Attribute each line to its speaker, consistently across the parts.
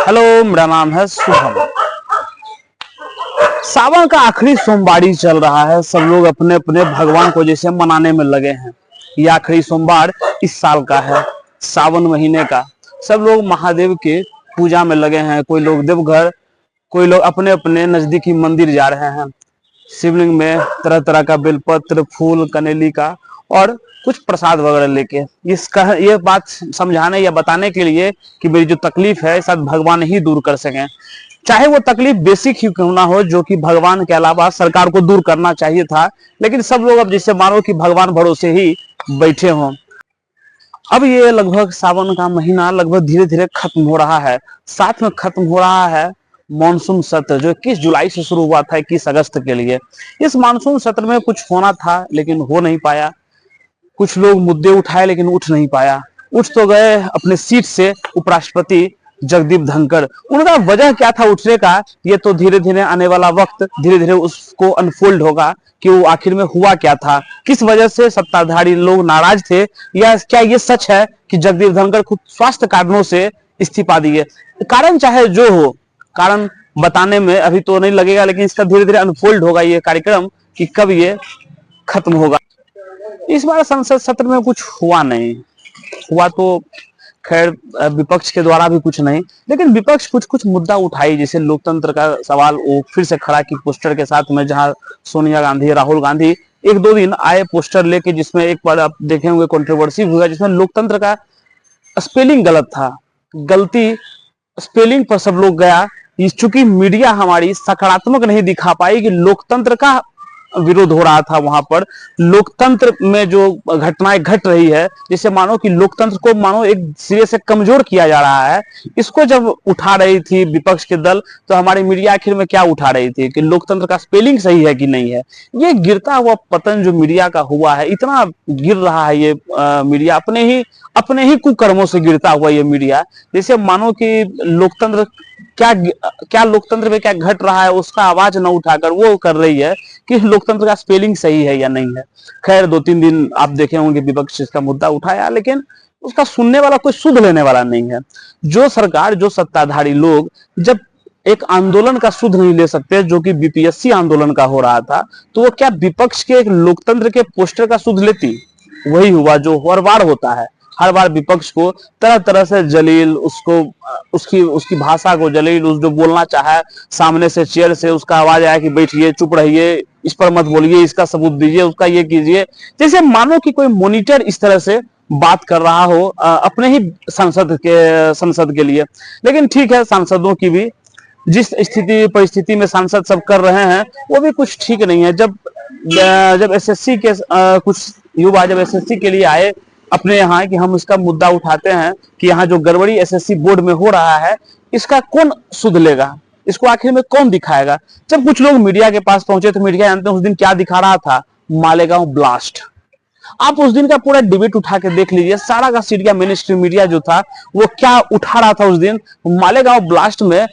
Speaker 1: Hello, मेरा नाम है शुभम। सावन का आखिरी सोमवारी चल रहा है। सब लोग अपने अपने भगवान को जैसे मनाने में लगे हैं। ये आखिरी सोमवार इस साल का है, सावन महीने का। सब लोग महादेव के पूजा में लगे हैं। कोई लोग देवघर, कोई लोग अपने अपने नजदीकी मंदिर जा रहे हैं। शिवलिंग में तरह तरह का बेलपत्र, फूल, कनेली का और कुछ प्रसाद वगैरह लेके ये बात समझाने या बताने के लिए कि मेरी जो तकलीफ है शायद भगवान ही दूर कर सकें। चाहे वो तकलीफ बेसिक ही क्यों ना हो, जो कि भगवान के अलावा सरकार को दूर करना चाहिए था, लेकिन सब लोग अब जैसे मानो कि भगवान भरोसे ही बैठे हों। अब ये लगभग सावन का महीना लगभग धीरे धीरे खत्म हो रहा है। साथ में खत्म हो रहा है मानसून सत्र, जो 21 जुलाई से शुरू हुआ था 21 अगस्त के लिए। इस मानसून सत्र में कुछ होना था लेकिन हो नहीं पाया। कुछ लोग मुद्दे उठाए लेकिन उठ नहीं पाया। उठ तो गए अपने सीट से उपराष्ट्रपति जगदीप धनखड़। उनका वजह क्या था उठने का, ये तो धीरे धीरे आने वाला वक्त धीरे धीरे उसको अनफोल्ड होगा कि वो आखिर में हुआ क्या था, किस वजह से सत्ताधारी लोग नाराज थे, या क्या ये सच है कि जगदीप धनखड़ खुद स्वास्थ्य कारणों से इस्तीफा दिए। कारण चाहे जो हो, कारण बताने में अभी तो नहीं लगेगा, लेकिन इसका धीरे धीरे अनफोल्ड होगा ये कार्यक्रम कि कब ये खत्म होगा। इस बार संसद सत्र में कुछ हुआ नहीं। हुआ तो खैर विपक्ष के द्वारा भी कुछ नहीं, लेकिन विपक्ष कुछ कुछ मुद्दा उठाई, जैसे लोकतंत्र का सवाल वो फिर से खड़ा की पोस्टर के साथ में, जहां सोनिया गांधी, राहुल गांधी एक दो दिन आए पोस्टर लेके, जिसमें एक बार आप देखे होंगे कंट्रोवर्सी हुआ, जिसमें लोकतंत्र का स्पेलिंग गलत था। गलती स्पेलिंग पर सब लोग गया। चूंकि मीडिया हमारी सकारात्मक नहीं दिखा पाई कि लोकतंत्र का विरोध हो रहा था, वहां पर लोकतंत्र में जो घटनाएं घट रही है, जिससे मानो कि लोकतंत्र को मानो एक सिरे से कमजोर किया जा रहा है, इसको जब उठा रही थी विपक्ष के दल, तो हमारी मीडिया आखिर में क्या उठा रही थी कि लोकतंत्र का स्पेलिंग सही है कि नहीं है। ये गिरता हुआ पतन जो मीडिया का हुआ है, इतना गिर रहा है ये मीडिया, अपने ही कुकर्मों से गिरता हुआ ये मीडिया, जैसे मानो कि लोकतंत्र क्या लोकतंत्र में क्या घट रहा है उसका आवाज न उठाकर वो कर रही है कि लोकतंत्र का स्पेलिंग सही है या नहीं है। खैर 2-3 दिन आप देखे होंगे विपक्ष इसका मुद्दा उठाया, लेकिन उसका सुनने वाला कोई सुध लेने वाला नहीं है। जो सरकार, जो सत्ताधारी लोग जब एक आंदोलन का सुध नहीं ले सकते, जो कि बीपीएससी आंदोलन का हो रहा था, तो वो क्या विपक्ष के एक लोकतंत्र के पोस्टर का सुध लेती? वही हुआ जो हर बार होता है। हर बार विपक्ष को तरह तरह से जलील, उसको उसकी भाषा को जलील, उस जो बोलना चाहे सामने से चेयर से उसका आवाज आया कि बैठिए, चुप रहिए, इस पर मत बोलिए, इसका सबूत दीजिए, उसका ये कीजिए, जैसे मानो कि कोई मॉनिटर इस तरह से बात कर रहा हो अपने ही संसद के लिए। लेकिन ठीक है, सांसदों की भी जिस स्थिति परिस्थिति में सांसद सब कर रहे हैं वो भी कुछ ठीक नहीं है। जब एसएससी के कुछ युवा जब एसएससी के लिए आए अपने यहाँ कि हम इसका मुद्दा उठाते हैं कि यहाँ जो गड़बड़ी एसएससी बोर्ड में हो रहा है, इसका कौन सुध लेगा, इसको आखिर में कौन दिखाएगा। जब कुछ लोग मीडिया के पास पहुंचे तो मीडिया जानते हैं उस दिन क्या दिखा रहा था, मालेगांव ब्लास्ट। आप उस दिन का पूरा डिबेट उठा के देख लीजिए, सारा का सीरिया मेन स्ट्रीम मीडिया जो था वो क्या उठा रहा था उस दिन। मालेगांव ब्लास्ट में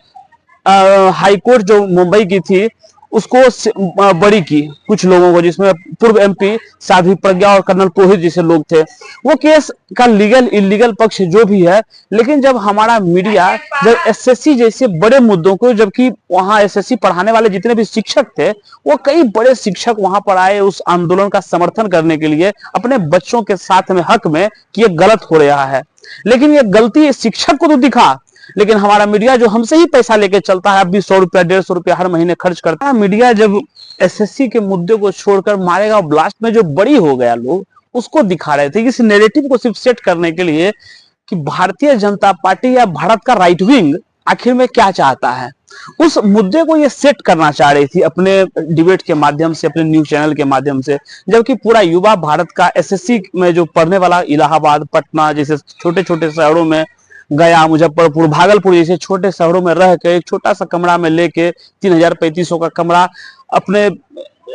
Speaker 1: हाईकोर्ट जो मुंबई की थी उसको बरी की कुछ लोगों को, जिसमें पूर्व एमपी साध्वी प्रज्ञा और कर्नल पुरोहित जैसे लोग थे। वो केस का लीगल इलीगल पक्ष जो भी है, लेकिन जब हमारा मीडिया जब एसएससी जैसे बड़े मुद्दों को, जबकि वहां एसएससी पढ़ाने वाले जितने भी शिक्षक थे वो कई बड़े शिक्षक वहां पर आए उस आंदोलन का समर्थन करने के लिए अपने बच्चों के साथ में हक में कि ये गलत हो रहा है, लेकिन ये गलती शिक्षक को तो दिखा, लेकिन हमारा मीडिया जो हमसे ही पैसा लेके चलता है, अब भी 100 रुपया 150 रुपया हर महीने खर्च करता है, मीडिया जब एसएससी के मुद्दे को छोड़कर मारेगा ब्लास्ट में जो बड़ी हो गया लोग उसको दिखा रहे थे, इस नैरेटिव को सिर्फ सेट करने के लिए कि भारतीय जनता पार्टी या भारत का राइट विंग आखिर में क्या चाहता है। उस मुद्दे को ये सेट करना चाह रही थी अपने डिबेट के माध्यम से, अपने न्यूज चैनल के माध्यम से, जबकि पूरा युवा भारत का एसएससी में जो पढ़ने वाला इलाहाबाद, पटना जैसे छोटे छोटे शहरों में, गया, मुजफ्फरपुर, भागलपुर जैसे छोटे शहरों में रह के एक छोटा सा कमरा में लेके 3000-3500 का कमरा अपने,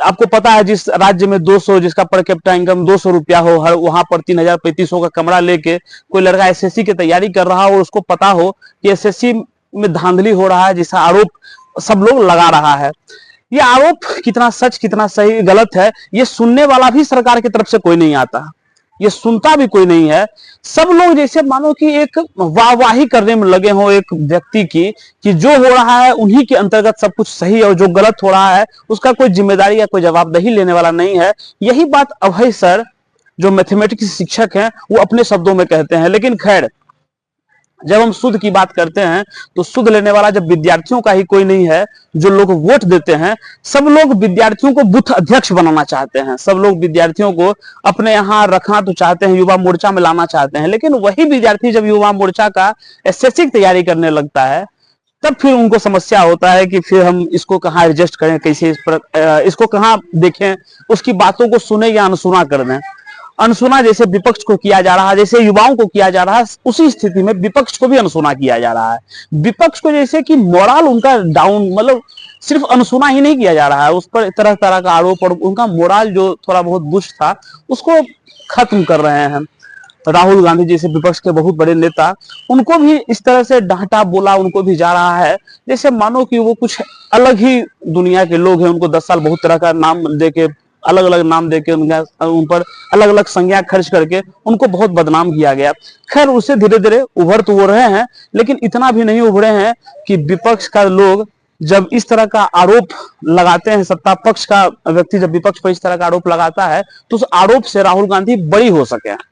Speaker 1: आपको पता है जिस राज्य में 200 जिसका पर कैपिटा इनकम 200 रुपया हो, हर वहां पर 3000-3500 का कमरा लेके कोई लड़का एसएससी की तैयारी कर रहा हो और उसको पता हो कि एसएससी में धांधली हो रहा है, जिसका आरोप सब लोग लगा रहा है। ये आरोप कितना सच कितना सही गलत है, ये सुनने वाला भी सरकार की तरफ से कोई नहीं आता। ये सुनता भी कोई नहीं है। सब लोग जैसे मानो कि एक वाहवाही करने में लगे हों एक व्यक्ति की, कि जो हो रहा है उन्हीं के अंतर्गत सब कुछ सही है और जो गलत हो रहा है उसका कोई जिम्मेदारी या कोई जवाबदेही लेने वाला नहीं है। यही बात अभय सर जो मैथमेटिक्स शिक्षक हैं वो अपने शब्दों में कहते हैं। लेकिन खैर, जब हम सुध की बात करते हैं तो सुध लेने वाला जब विद्यार्थियों का ही कोई नहीं है, जो लोग वोट देते हैं, सब लोग विद्यार्थियों को बूथ अध्यक्ष बनाना चाहते हैं, सब लोग विद्यार्थियों को अपने यहाँ रखना तो चाहते हैं, युवा मोर्चा में लाना चाहते हैं। लेकिन वही विद्यार्थी जब युवा मोर्चा का एसएससी की तैयारी करने लगता है, तब फिर उनको समस्या होता है कि फिर हम इसको कहाँ एडजस्ट करें, कैसे इसको कहाँ देखें, उसकी बातों को सुने या अनसुना कर दें। अनसुना जैसे विपक्ष को किया जा रहा है, जैसे युवाओं को किया जा रहा है, उसी स्थिति में विपक्ष को भी अनसुना किया जा रहा है। विपक्ष को जैसे कि मोरल उनका डाउन, मतलब सिर्फ अनसुना ही नहीं किया जा रहा है, उस पर तरह तरह का आरोप और उनका मोरल जो थोड़ा बहुत दुष्ट था उसको खत्म कर रहे हैं। राहुल गांधी जैसे विपक्ष के बहुत बड़े नेता, उनको भी इस तरह से डांटा बोला उनको भी जा रहा है, जैसे मानो कि वो कुछ अलग ही दुनिया के लोग हैं। उनको 10 साल बहुत तरह का नाम देके, अलग अलग नाम देके, उन पर अलग अलग संज्ञा खर्च करके उनको बहुत बदनाम किया गया। खैर, उससे धीरे धीरे उभर तो वो रहे हैं, लेकिन इतना भी नहीं उभरे हैं कि विपक्ष का लोग जब इस तरह का आरोप लगाते हैं, सत्ता पक्ष का व्यक्ति जब विपक्ष पर इस तरह का आरोप लगाता है तो उस आरोप से राहुल गांधी बरी हो सके।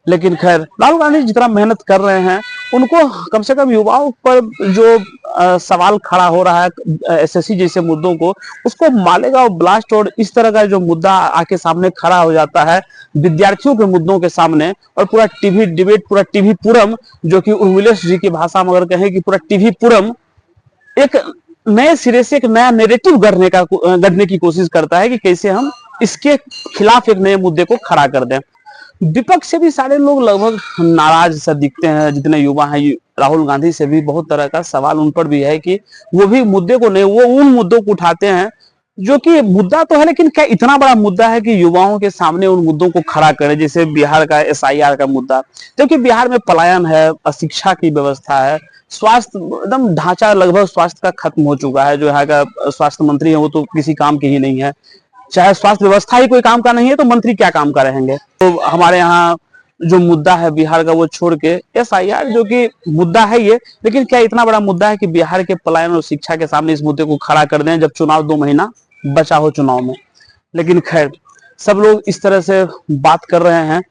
Speaker 1: लेकिन खैर, राहुल गांधी जितना मेहनत कर रहे हैं, उनको कम से कम युवाओं पर जो सवाल खड़ा हो रहा है एसएससी जैसे मुद्दों को, उसको मालेगांव ब्लास्ट और इस तरह का जो मुद्दा आके सामने खड़ा हो जाता है विद्यार्थियों के मुद्दों के सामने, और पूरा टीवी डिबेट, पूरा टीवी पुरम, जो कि उर्मिलेश जी की भाषा में अगर कहें कि पूरा टीवी पुरम एक नए सिरे से एक नया नैरेटिव गढ़ने की कोशिश करता है कि कैसे हम इसके खिलाफ एक नए मुद्दे को खड़ा कर दें। विपक्ष से भी सारे लोग लगभग नाराज सा दिखते हैं, जितने युवा हैं। राहुल गांधी से भी बहुत तरह का सवाल उन पर भी है कि वो भी मुद्दे को नहीं, वो उन मुद्दों को उठाते हैं जो कि मुद्दा तो है, लेकिन क्या इतना बड़ा मुद्दा है कि युवाओं के सामने उन मुद्दों को खड़ा करें। जैसे बिहार का एसआईआर का मुद्दा, क्योंकि बिहार में पलायन है, अशिक्षा की व्यवस्था है, स्वास्थ्य एकदम ढांचा लगभग स्वास्थ्य का खत्म हो चुका है। जो यहाँ का स्वास्थ्य मंत्री है वो तो किसी काम के ही नहीं है। चाहे स्वास्थ्य व्यवस्था ही कोई काम का नहीं है तो मंत्री क्या काम का रहेंगे। तो हमारे यहाँ जो मुद्दा है बिहार का वो छोड़ के एसआईआर जो कि मुद्दा है ये, लेकिन क्या इतना बड़ा मुद्दा है कि बिहार के पलायन और शिक्षा के सामने इस मुद्दे को खड़ा कर दें जब चुनाव 2 महीना बचा हो चुनाव में। लेकिन खैर, सब लोग इस तरह से बात कर रहे हैं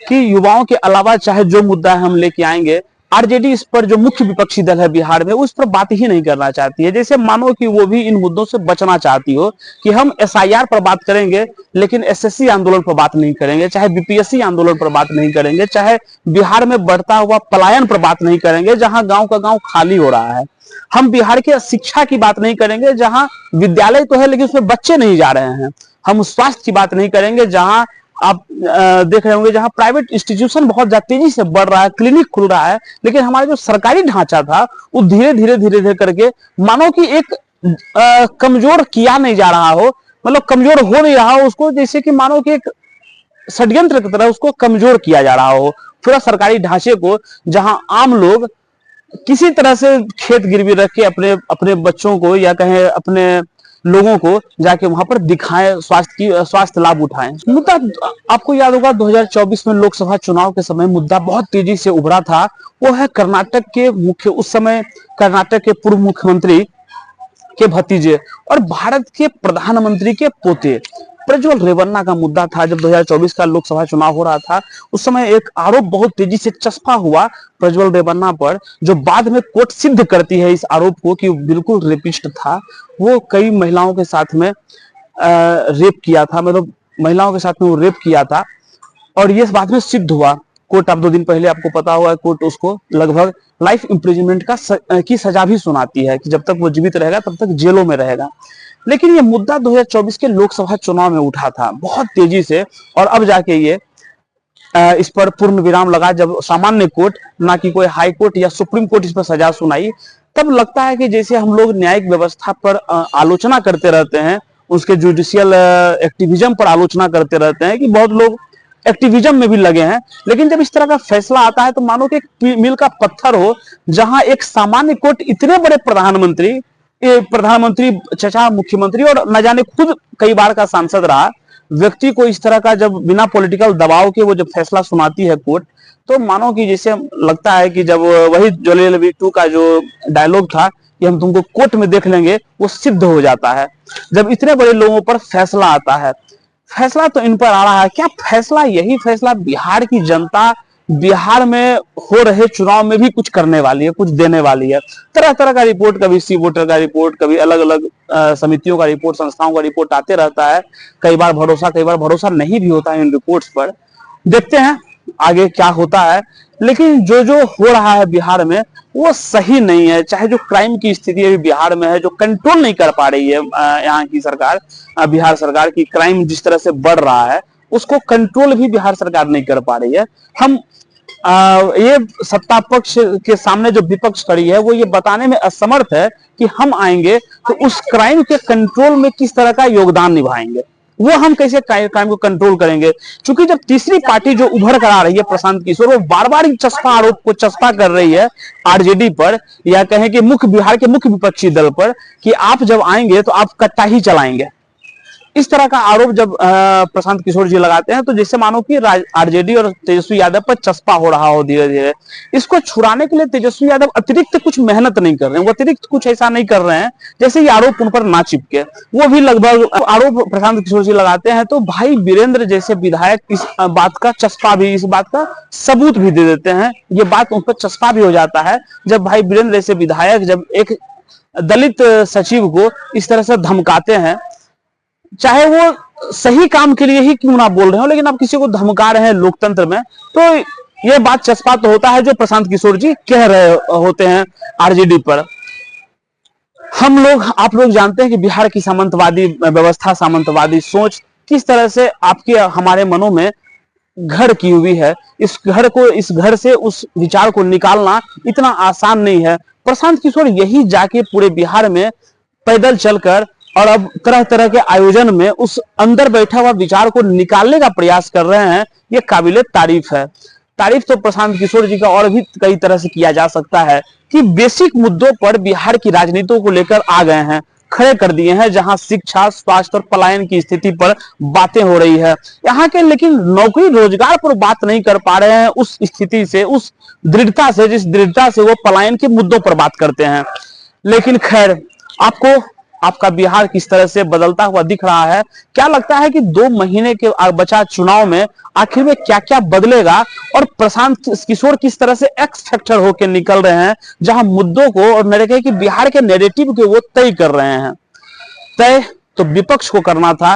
Speaker 1: कि युवाओं के अलावा चाहे जो मुद्दा है हम लेके आएंगे, आरजेडी इस पर जो मुख्य विपक्षी दल है बिहार में, वो इस पर बात ही नहीं करना चाहती है। जैसे मानो कि वो भी इन मुद्दों से बचना चाहती हो कि हम एसआईआर पर बात करेंगे लेकिन एसएससी आंदोलन पर बात नहीं करेंगे, चाहे बीपीएससी आंदोलन पर बात नहीं करेंगे, चाहे बिहार में बढ़ता हुआ पलायन पर बात नहीं करेंगे जहां गांव का गांव खाली हो रहा है। हम बिहार के शिक्षा की बात नहीं करेंगे जहां विद्यालय तो है लेकिन उसमें बच्चे नहीं जा रहे हैं। हम स्वास्थ्य की बात नहीं करेंगे जहां आप देख रहे होंगे जहां प्राइवेट इंस्टीट्यूशन बहुत तेजी से बढ़ रहा है, क्लिनिक खुल रहा है, लेकिन हमारा जो सरकारी ढांचा था वो धीरे धीरे करके मानो कि एक कमजोर किया नहीं जा रहा हो, मतलब कमजोर हो नहीं रहा हो उसको, जैसे कि मानो कि एक षड्यंत्र की तरह उसको कमजोर किया जा रहा हो पूरा सरकारी ढांचे को, जहां आम लोग किसी तरह से खेत गिरवी रख के अपने अपने बच्चों को या कहें अपने लोगों को जाके वहां पर दिखाएं, स्वास्थ्य लाभ उठाएं। मुद्दा आपको याद होगा 2024 में लोकसभा चुनाव के समय मुद्दा बहुत तेजी से उभरा था, वो है कर्नाटक के उस समय कर्नाटक के पूर्व मुख्यमंत्री के भतीजे और भारत के प्रधानमंत्री के पोते प्रज्वल रेवन्ना का मुद्दा था। जब 2024 का लोकसभा चुनाव हो रहा था उस समय एक आरोप बहुत तेजी से चस्पा हुआ प्रज्वल रेवन्ना पर, जो बाद में कोर्ट सिद्ध करती है इस आरोप को कि बिल्कुल रेपिस्ट था। वो कई महिलाओं के साथ में रेप किया था, मतलब महिलाओं के साथ में वो रेप किया था और ये बाद में सिद्ध हुआ। कोर्ट अब 2 दिन पहले आपको पता हुआ है कोर्ट उसको लगभग लाइफ इम्प्रिजनमेंट की सजा भी सुनाती है कि जब तक वो जीवित रहेगा तब तक जेलों में रहेगा। लेकिन ये मुद्दा 2024 के लोकसभा चुनाव में उठा था बहुत तेजी से और अब जाके ये इस पर पूर्ण विराम लगा जब सामान्य कोर्ट, ना कि कोई हाई कोर्ट या सुप्रीम कोर्ट इस पर सजा सुनाई। तब लगता है कि जैसे हम लोग न्यायिक व्यवस्था पर आलोचना करते रहते हैं, उसके जुडिशियल एक्टिविज्म पर आलोचना करते रहते हैं कि बहुत लोग एक्टिविज्म में भी लगे हैं, लेकिन जब इस तरह का फैसला आता है तो मानो कि एक मील का पत्थर हो, जहां एक सामान्य कोर्ट इतने बड़े प्रधानमंत्री चचा मुख्यमंत्री और न जाने खुद कई बार का सांसद रहा, व्यक्ति को इस तरह का जब बिना पॉलिटिकल दबाव के वो जब फैसला सुनाती है कोर्ट, तो मानो कि जैसे लगता है कि जब वही जोलीएल 2 का जो डायलॉग था कि हम तुमको कोर्ट में देख लेंगे, वो सिद्ध हो जाता है जब इतने बड़े लोगों पर फैसला आता है। फैसला तो इन पर आ रहा है, क्या फैसला, यही फैसला बिहार की जनता बिहार में हो रहे चुनाव में भी कुछ करने वाली है, कुछ देने वाली है। तरह तरह का रिपोर्ट, कभी सी वोटर का रिपोर्ट, कभी अलग अलग समितियों का रिपोर्ट, संस्थाओं का रिपोर्ट आते रहता है। कई बार भरोसा नहीं भी होता है इन रिपोर्ट्स पर। देखते हैं आगे क्या होता है, लेकिन जो जो हो रहा है बिहार में वो सही नहीं है। चाहे जो क्राइम की स्थिति अभी बिहार में है, जो कंट्रोल नहीं कर पा रही है यहाँ की सरकार, बिहार सरकार की, क्राइम जिस तरह से बढ़ रहा है उसको कंट्रोल भी बिहार सरकार नहीं कर पा रही है। हम ये सत्ता पक्ष के सामने जो विपक्ष खड़ी है वो ये बताने में असमर्थ है कि हम आएंगे तो उस क्राइम के कंट्रोल में किस तरह का योगदान निभाएंगे, वो हम कैसे क्राइम को कंट्रोल करेंगे। क्योंकि जब तीसरी पार्टी जो उभर कर आ रही है प्रशांत किशोर, वो बार बार चस्पा आरोप को चस्पा कर रही है आरजेडी पर, या कहें कि बिहार के मुख्य विपक्षी दल पर, कि आप जब आएंगे तो आप कट्टा ही चलाएंगे। इस तरह का आरोप जब प्रशांत किशोर जी लगाते हैं तो जैसे मानो कि आरजेडी और तेजस्वी यादव पर चस्पा हो रहा हो धीरे धीरे। इसको छुड़ाने के लिए तेजस्वी यादव अतिरिक्त कुछ मेहनत नहीं कर रहे हैं, वो अतिरिक्त कुछ ऐसा नहीं कर रहे हैं जैसे ये आरोप उन पर ना चिपके। वो भी लगभग आरोप प्रशांत किशोर जी लगाते हैं तो भाई वीरेंद्र जैसे विधायक इस बात का चस्पा भी, इस बात का सबूत भी दे देते हैं। ये बात उन पर चस्पा भी हो जाता है जब भाई वीरेंद्र जैसे विधायक जब एक दलित सचिव को इस तरह से धमकाते हैं, चाहे वो सही काम के लिए ही क्यों ना बोल रहे हो, लेकिन आप किसी को धमका रहे हैं लोकतंत्र में, तो ये बात चस्पा तो होता है जो प्रशांत किशोर जी कह रहे होते हैं आरजेडी पर। आप लोग जानते हैं कि बिहार की सामंतवादी व्यवस्था, सामंतवादी सोच किस तरह से आपके हमारे मनों में घर की हुई है। इस घर से उस विचार को निकालना इतना आसान नहीं है। प्रशांत किशोर यही जाके पूरे बिहार में पैदल चलकर और अब तरह तरह के आयोजन में उस अंदर बैठा हुआ विचार को निकालने का प्रयास कर रहे हैं। ये काबिले तारीफ है। तारीफ तो प्रशांत किशोर जी का और भी कई तरह से किया जा सकता है कि बेसिक मुद्दों पर बिहार की राजनीतियों को लेकर आ गए हैं, खड़े कर दिए हैं, जहां शिक्षा, स्वास्थ्य और पलायन की स्थिति पर बातें हो रही है यहाँ के, लेकिन नौकरी रोजगार पर बात नहीं कर पा रहे हैं उस स्थिति से, उस दृढ़ता से, जिस दृढ़ता से वो पलायन के मुद्दों पर बात करते हैं। लेकिन खैर, आपका बिहार किस तरह से बदलता हुआ दिख रहा है, क्या लगता है कि 2 महीने के बचा चुनाव में आखिर में क्या क्या बदलेगा, और प्रशांत किशोर किस तरह से एक्स फैक्टर होकर निकल रहे हैं जहां मुद्दों को और कि बिहार के नैरेटिव को वो तय कर रहे हैं। तय तो विपक्ष को करना था,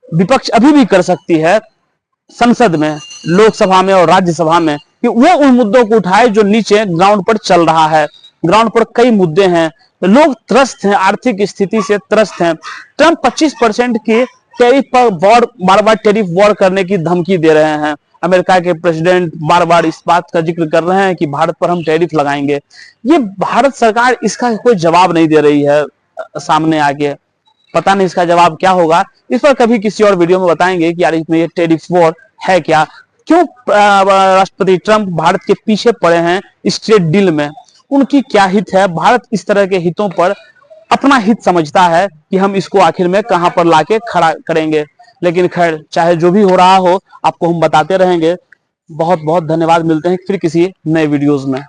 Speaker 1: विपक्ष अभी भी कर सकती है संसद में, लोकसभा में और राज्यसभा में, कि वो उन मुद्दों को उठाए जो नीचे ग्राउंड पर चल रहा है। ग्राउंड पर कई मुद्दे हैं, लोग त्रस्त हैं, आर्थिक स्थिति से त्रस्त हैं। ट्रंप 25% की टैरिफ पर बार बार टैरिफ वॉर करने की धमकी दे रहे हैं। अमेरिका के प्रेसिडेंट बार बार इस बात का जिक्र कर रहे हैं कि भारत पर हम टैरिफ लगाएंगे। ये भारत सरकार इसका कोई जवाब नहीं दे रही है सामने आके। पता नहीं इसका जवाब क्या होगा, इस पर कभी किसी और वीडियो में बताएंगे कि यार इसमें ये टैरिफ वॉर है क्या, क्यों राष्ट्रपति ट्रंप भारत के पीछे पड़े हैं इस ट्रेड डील में, उनकी क्या हित है। भारत इस तरह के हितों पर अपना हित समझता है कि हम इसको आखिर में कहां पर लाके खड़ा करेंगे। लेकिन खैर, चाहे जो भी हो रहा हो, आपको हम बताते रहेंगे। बहुत बहुत धन्यवाद, मिलते हैं फिर किसी नए वीडियोस में।